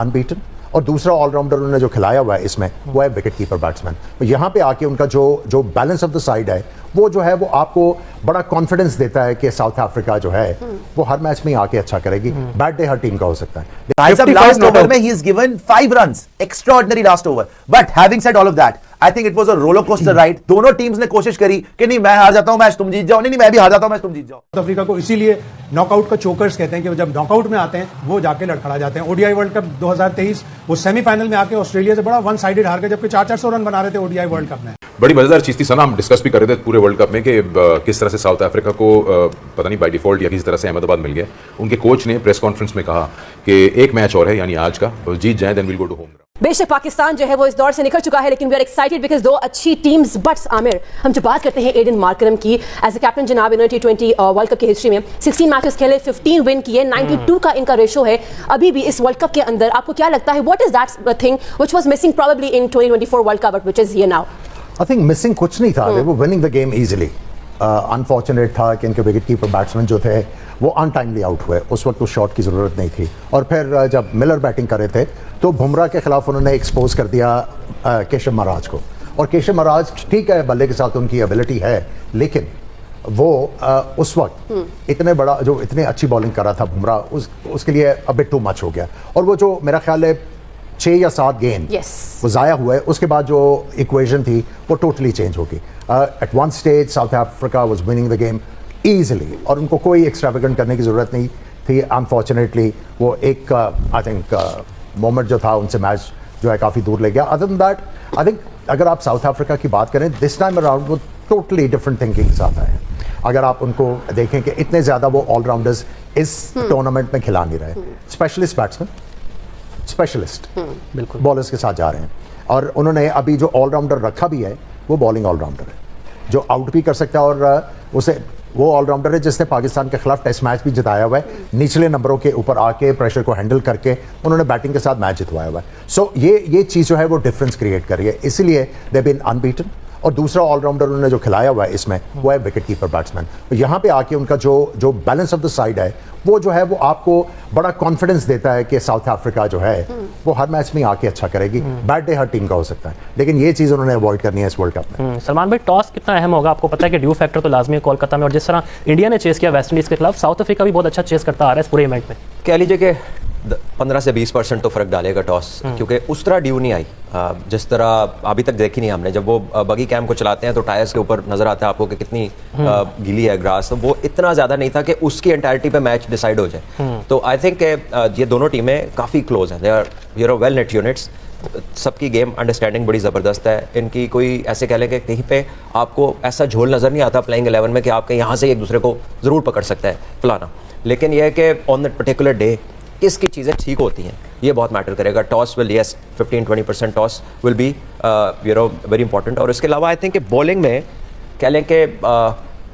Unbeaten और दूसरा allrounder उन्होंने जो खिलाया हुआ है इसमें वो है विकेट कीपर बैट्समैन। तो यहाँ पे आके उनका जो बैलेंस ऑफ द साइड है वो जो है वो आपको बड़ा कॉन्फिडेंस देता है कि साउथ अफ्रीका जो है वो हर मैच में आके अच्छा करेगी। बैड डे हर टीम का हो सकता है। लास्ट ओवर में he is given 5 runs, extraordinary last over. But having said all of that, I think it was a roller coaster ride. दोनों टीम्स ने कोशिश करी कि नहीं मैं हार जाता हूं मैच तुम जीत जाओ, नहीं मैं भी हार जाता हूं मैच तुम जीत जाओ। साउथ अफ्रीका को इसीलिए नॉकआउट का चोकर्स कहते हैं कि जब नॉकआउट में आते हैं वो जाके लड़खड़ा जाते हैं। ओडीआई वर्ल्ड कप 2023 वो सेमीफाइनल में आके ऑस्ट्रेलिया से बड़ा वन साइडेड हार गए, जबकि 400 रन बना रहे थे ओडीआई वर्ल्ड कप में। बड़ी मजेदार चीज थी सना, हम डिस्कस भी कर रहे थे पूरे वर्ल्ड कप में कि किस तरह से साउथ अफ्रीका को पता नहीं बाय डिफॉल्ट या किसी तरह से अहमदाबाद मिल गया। उनके कोच ने प्रेस कॉन्फ्रेंस में कहा कि एक मैच और है यानी आज का, जीत जाए then will go to home. बेशक पाकिस्तान जो है वो इस दौर से निकल चुका है, लेकिन वी आर एक्साइटेड बिकॉज दो अच्छी टीम्स। बट आमिर, हम जो बात करते हैं एडन मार्करम की एज ए कैप्टन जनाब इन T20 वर्ल्ड कप की हिस्ट्री में 16 मैचेस खेले, 15 विन किए, 92 का इनका रेशो है अभी भी इस वर्ल्ड कप के अंदर। आपको क्या लगता है what is that thing which was missing probably in 2024 world cup but which is here now? I think missing कुछ नहीं था, वो winning the game easily. Unfortunate था कि इनके विकेट कीपर बैट्समैन जो थे वो अनटाइमली आउट हुए, उस वक्त उस शॉट की ज़रूरत नहीं थी। और फिर जब मिलर बैटिंग कर रहे थे तो बुमराह के खिलाफ उन्होंने एक्सपोज कर दिया केशव महाराज को। और केशव महाराज ठीक है, बल्ले के साथ उनकी एबिलिटी है, लेकिन वो उस वक्त इतने बड़ा जो इतने अच्छी बॉलिंग कर रहा था बुमराह, उसके लिए अब टू मच हो गया। और वो जो मेरा ख्याल है 6 या 7 गेंद वो ज़ाया हुआ है, उसके बाद जो इक्वेशन थी वो टोटली चेंज होगी। At one stage South Africa was winning the game easily और उनको कोई एक्स्ट्रावेगेंट करने की ज़रूरत नहीं थी। अनफॉर्चुनेटली वो एक आई थिंक मोमेंट जो था उनसे मैच जो है काफ़ी दूर ले गया। Other than that I think अगर आप साउथ अफ्रीका की बात करें दिस टाइम अराउंड वो टोटली डिफरेंट थिंकिंग के साथ आए हैं। अगर आप उनको देखें कि इतने ज़्यादा वो ऑलराउंडर्स इस टूर्नामेंट में खिला नहीं रहे, स्पेशलिस्ट बैट्समैन, स्पेशलिस्ट बिल्कुल बॉलर्स के साथ जा रहे हैं। और उन्होंने अभी जो ऑलराउंडर रखा भी है वो बॉलिंग ऑलराउंडर है जो आउट भी कर सकता है, और उसे वो ऑलराउंडर है जिसने पाकिस्तान के खिलाफ टेस्ट मैच भी जिताया हुआ है। निचले नंबरों के ऊपर आके प्रेशर को हैंडल करके उन्होंने बैटिंग के साथ मैच जितवाया हुआ है। सो ये चीज़ जो है वो डिफरेंस क्रिएट कर रही है, इसीलिए दे बीन अनबीटन। और दूसरा ऑलराउंडर उन्होंने जो खिलाया हुआ है इसमें वो है विकेट कीपर बैट्समैन। तो यहाँ पे आके उनका जो बैलेंस ऑफ द साइड है वो जो है वो आपको बड़ा कॉन्फिडेंस देता है कि साउथ अफ्रीका जो है वो हर मैच में आके अच्छा करेगी। बैड डे हर टीम का हो सकता है, लेकिन ये चीज़ उन्होंने अवॉइड करनी है इस वर्ल्ड कप में। सलमान भाई, टॉस कितना अहम होगा? आपको पता है कि ड्यू फैक्टर तो लाजमी है कोलकाता में, और जिस तरह इंडिया ने चेस किया वेस्ट इंडीज़ के खिलाफ, साउथ अफ्रीका भी बहुत अच्छा चेस करता आ रहा है इस पूरे इवेंट में। कह लीजिए कि 15 से 20% तो फर्क डालेगा टॉस, क्योंकि उस तरह ड्यू नहीं आई जिस तरह अभी तक देखी नहीं हमने। जब वो बगी कैम को चलाते हैं तो टायर्स के ऊपर नजर आता है आपको कि कितनी गीली है ग्रास, तो वो इतना ज्यादा नहीं था कि उसकी एंटायरिटी पे मैच डिसाइड हो जाए। तो आई थिंक ये दोनों टीमें काफी क्लोज हैं, they are well knit units. सबकी गेम अंडरस्टैंडिंग बड़ी ज़बरदस्त है इनकी। कोई ऐसे कह लें कि कहीं पे आपको ऐसा झोल नज़र नहीं आता प्लेइंग 11 में कि आपके यहाँ से एक दूसरे को ज़रूर पकड़ सकता है फलाना, लेकिन यह है कि ऑन दैट पर्टिकुलर डे किसकी चीज़ें ठीक होती हैं ये बहुत मैटर करेगा। Toss will yes 15-20% toss will be very important. और इसके अलावा आई थिंक कि बॉलिंग में कह लें कि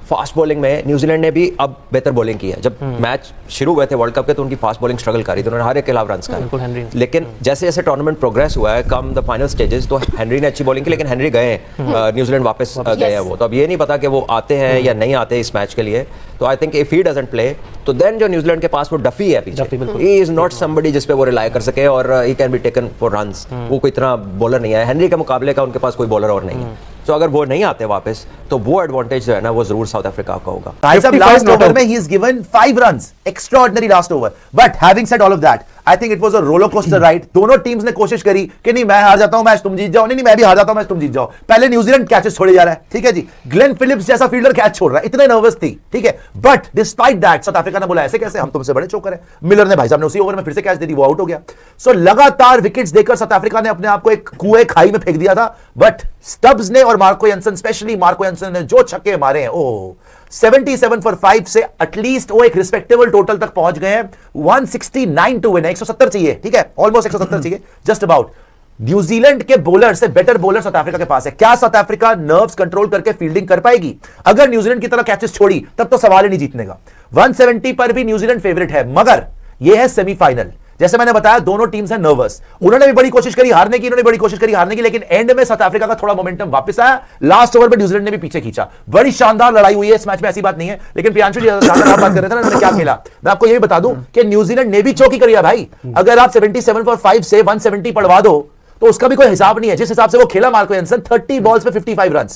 फास्ट बॉलिंग में न्यूजीलैंड ने भी अब बेहतर बॉलिंग की है। जब मैच शुरू हुए थे वर्ल्ड कप के तो उनकी फास्ट बॉलिंग स्ट्रगल करी थी, उन्होंने हर एक के खिलाफ रन का। लेकिन जैसे जैसे टूर्नामेंट प्रोग्रेस हुआ है कम द फाइनल स्टेजेस तो हेनरी ने अच्छी बॉलिंग की, लेकिन हेनरी गए न्यूजीलैंड वापस गए हैं वो, तो अब ये नहीं पता कि वो आते हैं या नहीं आते इस मैच के लिए। तो I think if he doesn't play तो देन जो न्यूजीलैंड के पास वो डफी है पीछे, ही इज नॉट समबडी जिस पे वो रिलाई कर सके और he can be taken for runs. वो कोई इतना बॉलर नहीं है हेनरी के मुकाबले का, उनके पास कोई बॉलर और नहीं है। तो अगर वो नहीं आते वापस तो वो एडवांटेज जो है ना वो जरूर साउथ अफ्रीका का होगा। लास्ट ओवर में he is given 5 runs, extraordinary last over. But having said all of that, I think it was a roller coaster ride. दोनों टीम्स ने कोशिश करी कि नहीं मैं हार जाता हूं मैच तुम जीत जाओ, नहीं मैं भी हार जाता हूं मैच तुम जीत जाओ। पहले न्यूजीलैंड कैचेस छोड़े जा रहा है, ठीक है जी, ग्लेन फिलिप्स जैसा फील्डर कैच छोड़ रहा है, इतने नर्वस थी, ठीक है। But despite that south Africa ने बोला ऐसे कैसे, हम तुमसे बड़े चौकर हैं। मिलर ने भाई साहब ने उसी ओवर में फिर से कैच दे दी, वो आउट हो गया। सो लगातार विकेट्स देकर साउथ अफ्रीका ने अपने आप को एक कुएं खाई में फेंक दिया था। बट स्टब्स ने और Marco Jansen, specially Marco Jansen ने जो छक्के मारे हैं, ओह 77 for 5 से एटलीस्ट वो एक रिस्पेक्टेबल टोटल तक पहुंच गए हैं। 169 टू विन, 170 चाहिए, ठीक है, ऑलमोस्ट 170 चाहिए, जस्ट अबाउट। न्यूजीलैंड के बॉलर से बेटर बॉलर साउथ अफ्रीका के पास है। क्या साउथ अफ्रीका नर्व्स कंट्रोल करके फील्डिंग कर पाएगी? अगर न्यूजीलैंड की तरह कैचेस छोड़ी तब तो सवाल ही नहीं जीतने का। 170 पर भी न्यूजीलैंड फेवरेट है, मगर यह है सेमीफाइनल, जैसे मैंने बताया दोनों टीम्स हैं नर्वस, उन्होंने भी बड़ी कोशिश करी हारने की, इन्होंने बड़ी कोशिश करी हारने की, लेकिन एंड में साउथ अफ्रीका का थोड़ा मोमेंटम वापस आया, लास्ट ओवर में न्यूजीलैंड ने भी पीछे खींचा। बड़ी शानदार लड़ाई हुई है इस मैच में, ऐसी बात नहीं है। लेकिन प्रियांशु जी जहां आप बात कर रहे थे ना उन्होंने क्या खेला, मैं आपको ये भी बता दूं कि न्यूजीलैंड ने भी चौकी करी है भाई। अगर आप 77 फॉर 5 से 170 पढ़वा दो तो उसका भी कोई हिसाब नहीं है। जिस हिसाब से वो खेला मार्को यानसन, 30 बॉल्स पे 55 रन,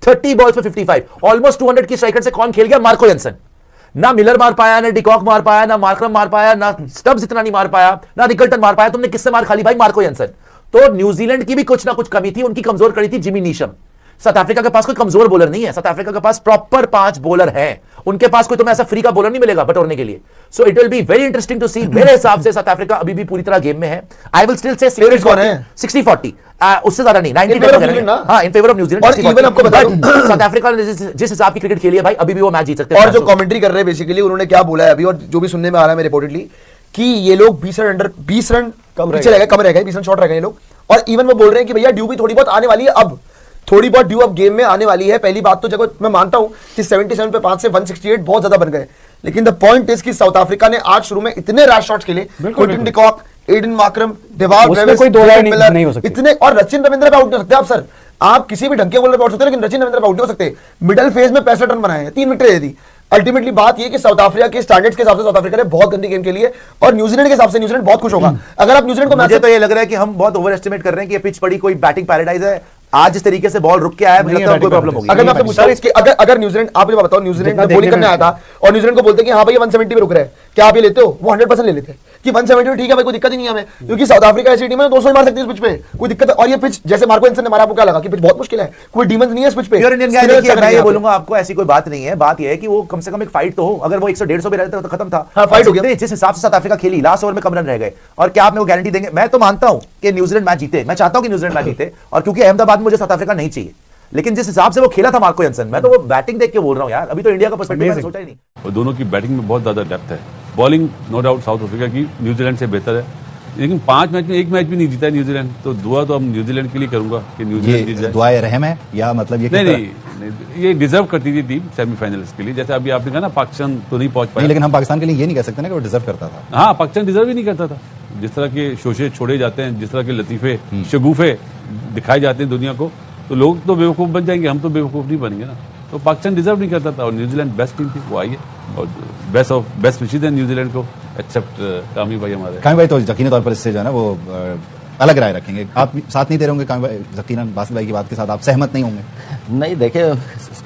30 बॉल्स पे 55, ऑलमोस्ट 200 की स्ट्राइक रेट से कौन खेल गया? Marco Jansen. ना मिलर मार पाया, ना डिकॉक मार पाया, ना मार्करम मार पाया, ना स्टब्स इतना नहीं मार पाया, ना रिकल्टन मार पाया। तुमने किससे मार खाली भाई? Marco Jansen. तो न्यूजीलैंड की भी कुछ ना कुछ कमी थी, उनकी कमजोर कड़ी थी जिमी नीशम। साउथ अफ्रीका के पास कोई कमजोर बॉलर नहीं है, साउथ अफ्रीका के पास प्रॉपर 5 बॉलर हैं। उनके पास कोई तुम्हें ऐसा फ्री का बॉलर नहीं मिलेगा बटोरने के लिए। So it will be very interesting to see. मेरे हिसाब से साउथ अफ्रीका अभी भी पूरी तरह गेम में है। आई विल स्टिल से 60-40, उससे ज्यादा नहीं, 90 हां इन फेवर ऑफ न्यूजीलैंड। और इवन आपको बता दूं साउथ अफ्रीका ने जिस हिसाब की क्रिकेट खेली है भाई, अभी भी वो मैच जीत सकते हैं। और जो कमेंट्री कर रहे हैं बेसिकली उन्होंने क्या बोला है अभी, और जो भी सुनने में आ रहा है रिपोर्टेडली कि ये लोग 20 रन कम रह गए, 20 रन शॉर्ट रह गए ये लोग। और इवन वो बोल रहे हैं कि भैया ड्यू भी थोड़ी बहुत आने वाली है, अब थोड़ी बहुत ड्यू अब गेम में आने वाली है। पहली बात तो जब मैं मानता हूं कि 77 पे 5 से 168 बहुत ज्यादा बन गए, लेकिन द पॉइंट इज कि साउथ अफ्रीका ने आज शुरू में इतने रैश शॉट्स खेले, Quinton de Kock, Aiden Markram, Dewald Travis, कोई दो राय नहीं हो सकती इतने, और रचिन रविंद्र पे आउट नहीं हो सकते आप सर। आप किसी भी ढंग के बॉलर पे आउट सकते हैं, लेकिन रचिन रविंद्र पे आउट नहीं हो सकते। मिडिल फेज में 65 रन बनाए हैं, 3 विकेट दे दी। अल्टीमेटली बात ये कि साउथ अफ्रीका के स्टैंडर्ड्स के हिसाब से साउथ अफ्रीका ने बहुत गंदी गेम खेली है, और न्यूजीलैंड के हिसाब से न्यूजीलैंड बहुत खुश होगा अगर आप न्यूजीलैंड को मैच। मुझे तो ये लग रहा है कि हम बहुत ओवर एस्टिमेट कर रहे हैं कि ये पिच पड़ी कोई बैटिंग पैराडाइज है। आज जिस तरीके से बॉल रुक के आया है, मुझे लगता है कोई प्रॉब्लम होगी। अगर मैं आपसे पूछता हूं इसके, अगर न्यूजीलैंड, आप ये बताओ, न्यूजीलैंड बॉलिंग करने आया था और न्यूजीलैंड को बोलते कि हाँ भाई 170 पे रुक रहे हैं, क्या आप ये लेते हो? वो 100% ले लेते हैं कि 170 में ठीक है भाई, कोई दिक्कत ही नहीं है हमें, क्योंकि साउथ अफ्रीका ऐसी टीम है 200 ही मार सकती है इस पिच पे, कोई दिक्कत है। और ये पिच जैसे मार्को यानसन ने मारा, आपको क्या लगा कि पिच बहुत मुश्किल है? कोई डीमंस नहीं है इस पिच पे। प्योर इंडियन गाय देखिए, मैं ये बोलूंगा आपको, ऐसी कोई बात नहीं है। बात ये है कि वो कम से कम एक फाइट तो हो। अगर वो 100-150 पे रहते तो खत्म था। हाँ, फाइट हो गया। जिस हिसाब से साउथ अफ्रीका खेली, लास्ट ओवर में कम रन रह गए, और क्या आप मेरे को गारंटी देंगे? मैं तो मानता हूं कि न्यूजीलैंड मैच जीते, मैं चाहता हूं कि न्यूजीलैंड मैच जीते, और क्योंकि अहमदाबाद में मुझे साउथ अफ्रीका नहीं चाहिए, लेकिन जिस हिसाब से वो खेला था मार्को यानसन, मैं तो वो बैटिंग देख के बोल रहा हूं यार। अभी तो इंडिया का पर्सपेक्टिव मैंने सोचा ही नहीं। और दोनों की बैटिंग में बहुत ज्यादा डेप्थ है। Bowling no doubt South Africa की न्यूजीलैंड से बेहतर है, लेकिन 5 मैच में 1 मैच भी नहीं जीता है न्यूजीलैंड। तो दुआ तो हम न्यूजीलैंड के लिए करूंगा कि न्यूजीलैंड जीत जाए। दुआ रहम है या मतलब ये नहीं, ये डिजर्व करती थी टीम सेमीफाइनल्स के लिए। जैसे अभी आपने कहा ना पाकिस्तान तो नहीं पहुंच पाया, लेकिन हम पाकिस्तान के लिए ये नहीं कह सकते ना कि वो डिजर्व करता था। हाँ, पाकिस्तान डिजर्व ही नहीं करता था। जिस तरह के शोशे छोड़े जाते हैं, जिस तरह के लतीफे शगुफे दिखाए जाते हैं दुनिया को, तो लोग तो बेवकूफ बन जाएंगे, हम तो बेवकूफ नहीं बनेंगे ना। तो पाकिस्तान डिजर्व नहीं करता था, और न्यूजीलैंड बेस्ट टीम थी, वो आई है, और बेस्ट विशेष है न्यूजीलैंड को, एक्सेप्ट कामी भाई हमारे। कामी भाई तो यकीनी तौर पर इससे जो है ना वो अलग राय रखेंगे। आप साथ नहीं दे रहे होंगे कामी भाई, यकीनन बासित भाई की बात के साथ आप सहमत नहीं होंगे? नहीं, देखिए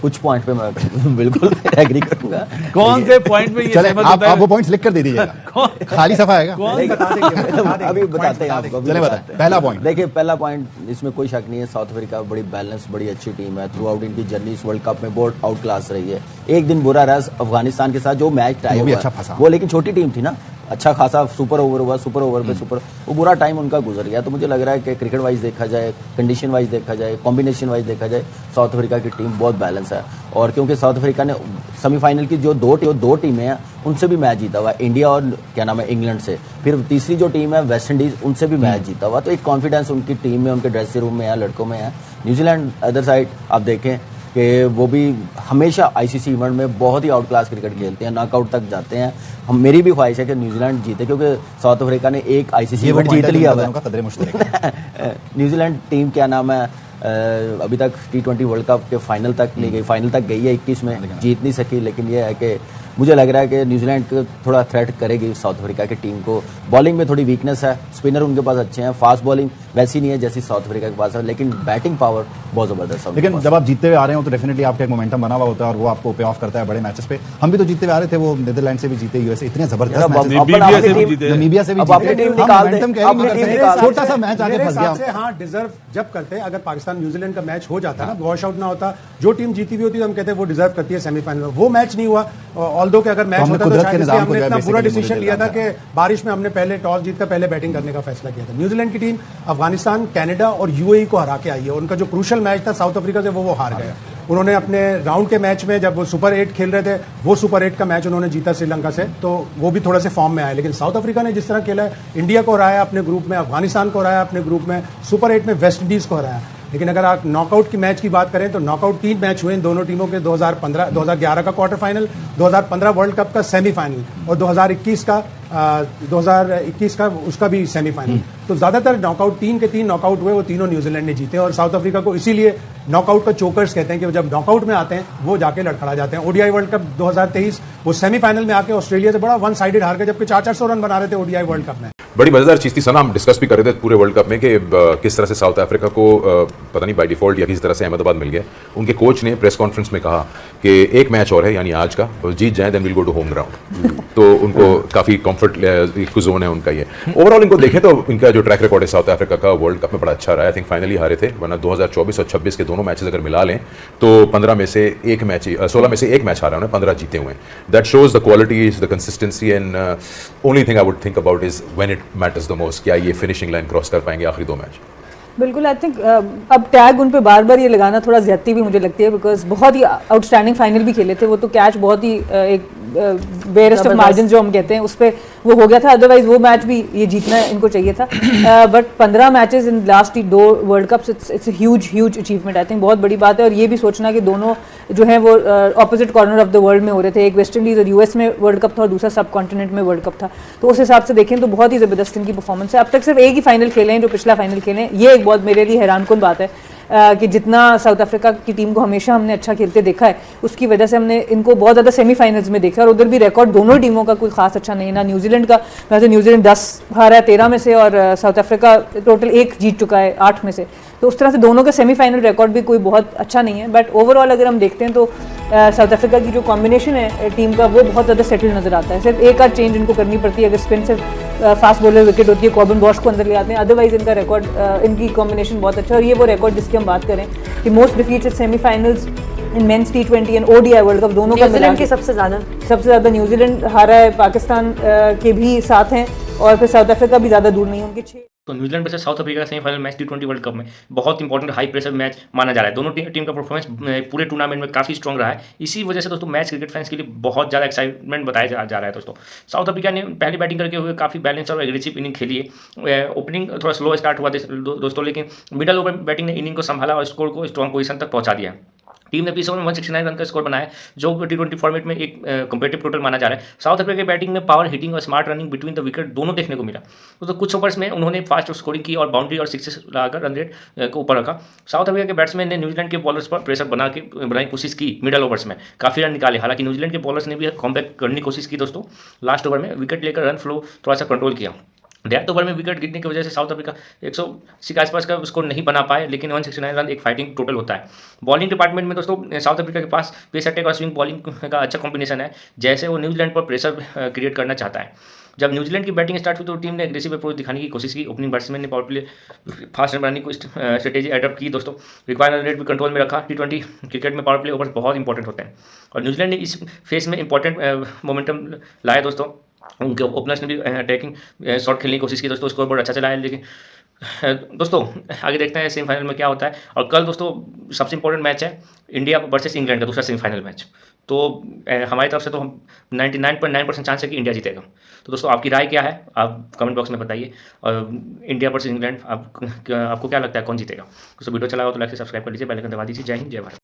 कुछ पॉइंट पे मैं बिल्कुल एग्री करूंगा। कौन से पॉइंट पे ये सहमत होता है? आप वो पॉइंट्स लिख कर दे दीजिएगा, खाली सफा आएगा। अभी बताते हैं आपको। चलिए बताएं पहला पॉइंट। देखिए पहला पॉइंट, इसमें कोई शक नहीं है, साउथ अफ्रीका बड़ी बैलेंस, बड़ी अच्छी टीम है। थ्रू आउट इनकी जर्नी इस वर्ल्ड कप में बहुत आउट क्लास रही है। एक दिन बुरा रहा अफगानिस्तान के साथ जो मैच टाई हुआ, वो लेकिन छोटी टीम थी ना, अच्छा खासा सुपर ओवर हुआ, सुपर ओवर पे सुपर, वो बुरा टाइम उनका गुजर गया। तो मुझे लग रहा है कि क्रिकेट वाइज देखा जाए, कंडीशन वाइज देखा जाए, कॉम्बिनेशन वाइज देखा जाए, साउथ अफ्रीका की टीम बहुत बैलेंस है। और क्योंकि साउथ अफ्रीका ने सेमीफाइनल की जो दो टीमें हैं उनसे भी मैच जीता हुआ, इंडिया और क्या नाम है इंग्लैंड से, फिर तीसरी जो टीम है वेस्ट इंडीज, उनसे भी मैच जीता हुआ। तो एक कॉन्फिडेंस उनकी टीम में, उनके ड्रेसिंग रूम में है, लड़कों में है। न्यूजीलैंड अदर साइड आप देखें कि वो भी हमेशा आईसीसी इवेंट में बहुत ही आउट क्लास क्रिकेट खेलते हैं, नॉकआउट तक जाते हैं। हम मेरी भी ख्वाहिश है कि न्यूजीलैंड जीते, क्योंकि साउथ अफ्रीका ने एक आईसीसी इवेंट जीत लिया हुआ है। न्यूजीलैंड टीम क्या नाम है अभी तक T20 वर्ल्ड कप के फाइनल तक नहीं गई, फाइनल तक गई है 21 में, जीत नहीं सकी। लेकिन ये है कि मुझे लग रहा है कि न्यूजीलैंड को थोड़ा थ्रेट करेगी साउथ अफ्रीका की टीम को। बॉलिंग में थोड़ी वीकनेस है, स्पिनर उनके पास अच्छे हैं, फास्ट बॉलिंग वैसी नहीं है जैसी साउथ अफ्रीका के पास है, लेकिन बैटिंग पावर बहुत जबरदस्त है। लेकिन जब आप जीतते हुए आ रहे हो तो डेफिनेटली आपका एक मोमेंटम बना हुआ होता है और वो आपको पे ऑफ करता है बड़े मैचेस पे। हम भी तो जीतते हुए आ रहे थे, वो नीदरलैंड से भी जीते, यूएसए, इतने जबरदस्त मैचेस, नमीबिया से भी जीते, छोटा सा मैच आगे फंस गया। हाँ, डिजर्व जब करते हैं, अगर पाकिस्तान न्यूजीलैंड का मैच हो जाता ना, वॉश आउट ना होता, जो टीम जीती हुई होती है हम कहते हैं वो डिजर्व करती है सेमीफाइनल में। वो मैच नहीं हुआ, ऑल्दो कि अगर मैच होता तो शायद हमने इतना बुरा डिसीजन लिया था कि बारिश में हमने पहले टॉस जीतकर पहले बैटिंग करने का फैसला किया था। न्यूजीलैंड की टीम अफगानिस्तान, कनाडा और यूएई को हरा के आई है। उनका जो क्रूशल मैच था साउथ अफ्रीका से वो हार गया। उन्होंने अपने राउंड के मैच में जब वो सुपर 8 खेल रहे थे, वो सुपर 8 का मैच उन्होंने जीता श्रीलंका से, तो वो भी थोड़ा से फॉर्म में आए। लेकिन साउथ अफ्रीका ने जिस तरह खेला है, इंडिया को हराया अपने ग्रुप में, अफगानिस्तान को हराया अपने ग्रुप में, सुपर 8 में वेस्ट इंडीज को हराया। लेकिन अगर आप नॉकआउट की मैच की बात करें तो नॉकआउट 3 मैच हुए इन दोनों टीमों के, 2011 का क्वार्टर फाइनल, 2015 वर्ल्ड कप का सेमीफाइनल और 2021 का 2021 का उसका भी सेमीफाइनल। तो ज्यादातर नॉकआउट 3 के 3 नॉकआउट हुए, वो तीनों न्यूजीलैंड ने जीते और साउथ अफ्रीका को इसीलिए नॉकआउट का चोकर्स कहते हैं कि जब नॉकआउट में आते हैं वो जाके लड़खड़ा जाते हैं। ओडीआई वर्ल्ड कप 2023 वो सेमीफाइनल में आके ऑस्ट्रेलिया से बड़ा वन साइडेड हार गए, जबकि 400 रन बना रहे थे ओडीआई वर्ल्ड कप में। बड़ी मजेदार चीज थी सना, हम डिस्कस भी कर रहे थे पूरे वर्ल्ड कप में कि किस तरह से साउथ अफ्रीका को पता नहीं बाय डिफॉल्ट या किसी तरह से अहमदाबाद मिल गया। उनके कोच ने प्रेस कॉन्फ्रेंस में कहा कि एक मैच और है यानी आज का, तो जीत जाए then will go to home ground. तो उनको काफी कंफर्ट जोन है उनका ये। ओवरऑल इनको देखें तो इनका जो ट्रैक रिकॉर्ड है साउथ अफ्रीका का वर्ल्ड कप में बड़ा अच्छा रहा है। आई थिंक फाइनली हारे थे, वरना 2024 और 26 के दोनों मैचेस अगर मिला लें तो 15 में से एक मैच 16 में से एक मैच हारा उन्हें, 15 जीते हुए हैं। That shows the quality, the consistency and only thing I would think about is when it matters the most, क्या ये फिनिशिंग लाइन क्रॉस कर पाएंगे आखिरी 2 मैच। बिल्कुल, आई थिंक अब टैग उन पे बार बार ये लगाना थोड़ा ज्यादती भी मुझे लगती है, बिकॉज बहुत ही आउटस्टैंडिंग फाइनल भी खेले थे वो, तो कैच बहुत ही एक बेयरेस्ट ऑफ मार्जिन जो हम कहते हैं उस पर वो हो गया था। अदरवाइज वो मैच भी ये जीतना इनको चाहिए था। But 15 matches in last 2 world cups, it's huge achievement. I think बहुत बड़ी बात है। और ये भी सोचना कि दोनों जो है वो opposite corner of the world में हो रहे थे, एक वेस्ट इंडीज और यूएस में वर्ल्ड कप था और दूसरा सब कॉन्टिनेंट में वर्ल्ड कप था। तो उस हिसाब से देखें तो बहुत ही ज़बरदस्त इनकी परफॉर्मेंस है। अब तक सिर्फ एक ही फाइनल खेले हैं जो पिछला फाइनल खेले हैं, ये एक बहुत मेरे लिए हैरानकुन बात है कि जितना साउथ अफ्रीका की टीम को हमेशा हमने अच्छा खेलते देखा है, उसकी वजह से हमने इनको बहुत ज़्यादा सेमीफाइनल्स में देखा। और उधर भी रिकॉर्ड दोनों टीमों का कोई खास अच्छा नहीं है, ना न्यूजीलैंड का, वैसे न्यूजीलैंड 10 हारा है 13 में से और साउथ अफ्रीका टोटल 1 जीत चुका है 8 में से। तो उस तरह से दोनों का सेमीफाइनल रिकॉर्ड भी कोई बहुत अच्छा नहीं है। बट ओवरऑल अगर हम देखते हैं तो साउथ अफ्रीका की जो कॉम्बिनेशन है टीम का वो बहुत ज़्यादा सेटल नजर आता है। सिर्फ एक आध चेंज इनको करनी पड़ती है, अगर स्पिन से फास्ट बॉलर विकेट होती है, कॉर्बन बॉश को अंदर ले आते हैं, अदरवाइज इनका रिकॉर्ड इनकी कॉम्बिनेशन बहुत अच्छा है। और ये वो रिकॉर्ड जिसकी हम बात करें कि most defeated semifinals in men's T20 and ODI world cup दोनों का न्यूजीलैंड के सबसे ज़्यादा न्यूजीलैंड हारा है, पाकिस्तान के भी साथ हैं और फिर साउथ अफ्रीका भी ज़्यादा दूर नहीं है, उनके 6। तो न्यूजीलैंड वर्सेस साउथ अफ्रीका का semifinal match T20 world cup में बहुत इंपॉर्टेंट हाई प्रेशर मैच माना जा रहा है। दोनों टीम का परफॉर्मेंस पूरे टूर्नामेंट में काफ़ी स्ट्रॉन्ग रहा है। इसी वजह से दोस्तों मैच क्रिकेट फैंस के लिए बहुत ज़्यादा एक्साइटमेंट बताया जा रहा है। दोस्तों साउथ अफ्रीका ने पहली बैटिंग करके हुए काफ़ी बैलेंस और एग्रेसिव इनिंग खेली है। ओपनिंग थोड़ा स्लो स्टार्ट हुआ दोस्तों, लेकिन मिडल ओवर बैटिंग ने इनिंग को संभाला और स्कोर को स्ट्रॉन्ग पोजीशन तक पहुंचा दिया। टीम ने 20 ओवर में 169 रन का स्कोर बनाया, जो T20 फॉर्मेट में एक कंपेटिटिव टोटल माना जा रहा है। साउथ अफ्रीका की बैटिंग में पावर हिटिंग और smart running between the wicket दोनों देखने को मिला। तो कुछ ओवर्स में उन्होंने फास्ट स्कोरिंग की और बाउंड्री और सिक्सेस लगाकर रन रेट को ऊपर रखा। साउथ अफ्रीका के बैट्समैन ने न्यूजीलैंड के बॉलर्स पर प्रेशर बनाने की कोशिश की, मिडल ओवर्स में काफ़ी रन निकाले। हालांकि न्यूजीलैंड के बॉलर्स ने भी कॉमबैक करने की कोशिश की दोस्तों, लास्ट ओवर में विकेट लेकर रन फ्लो थोड़ा सा कंट्रोल किया। डेथ ओवर में विकेट गिरने की वजह से साउथ अफ्रीका 180 के आसपास का स्कोर नहीं बना पाए, लेकिन 169 रन एक फाइटिंग टोटल होता है। बॉलिंग डिपार्टमेंट में दोस्तों साउथ अफ्रीका के पास पेस अटैक और स्विंग बॉलिंग का अच्छा कॉम्बिनेशन है, जैसे वो न्यूजीलैंड पर प्रेशर क्रिएट करना चाहता है। जब न्यूजीलैंड की बैटिंग स्टार्ट हुई तो टीम ने एग्रेसिव अप्रोच दिखाने की कोशिश की। ओपनिंग बैट्समैन ने पावर प्ले फास्ट रन बनाने की स्ट्रेटेजी एडॉप्ट की दोस्तों, रिक्वायर्ड रन रेट भी कंट्रोल में रखा। T20 क्रिकेट में पावर प्ले ओवर बहुत इंपॉर्टेंट होते हैं और न्यूजीलैंड ने इस फेस में इंपॉर्टेंट मोमेंटम लाया दोस्तों। उनके ओपनर्स ने भी अटैकिंग शॉट खेलने की कोशिश की दोस्तों, स्कोर बहुत अच्छा चला है। लेकिन दोस्तों आगे देखते हैं सेमीफाइनल में क्या होता है। और कल दोस्तों सबसे इंपॉर्टेंट मैच है इंडिया वर्सेस इंग्लैंड का दूसरा सेमीफाइनल मैच। तो हमारी तरफ से तो हम 99.9% चांस है कि इंडिया जीतेगा। तो दोस्तों आपकी राय क्या है, आप कमेंट बॉक्स में बताइए। और इंडिया वर्सेस इंग्लैंड आपको क्या लगता है कौन जीतेगा। दोस्तों वीडियो चला हो तो लाइक से सब्सक्राइब कर लीजिए, बेल आइकन दबा दीजिए। जय हिंद, जय भारत।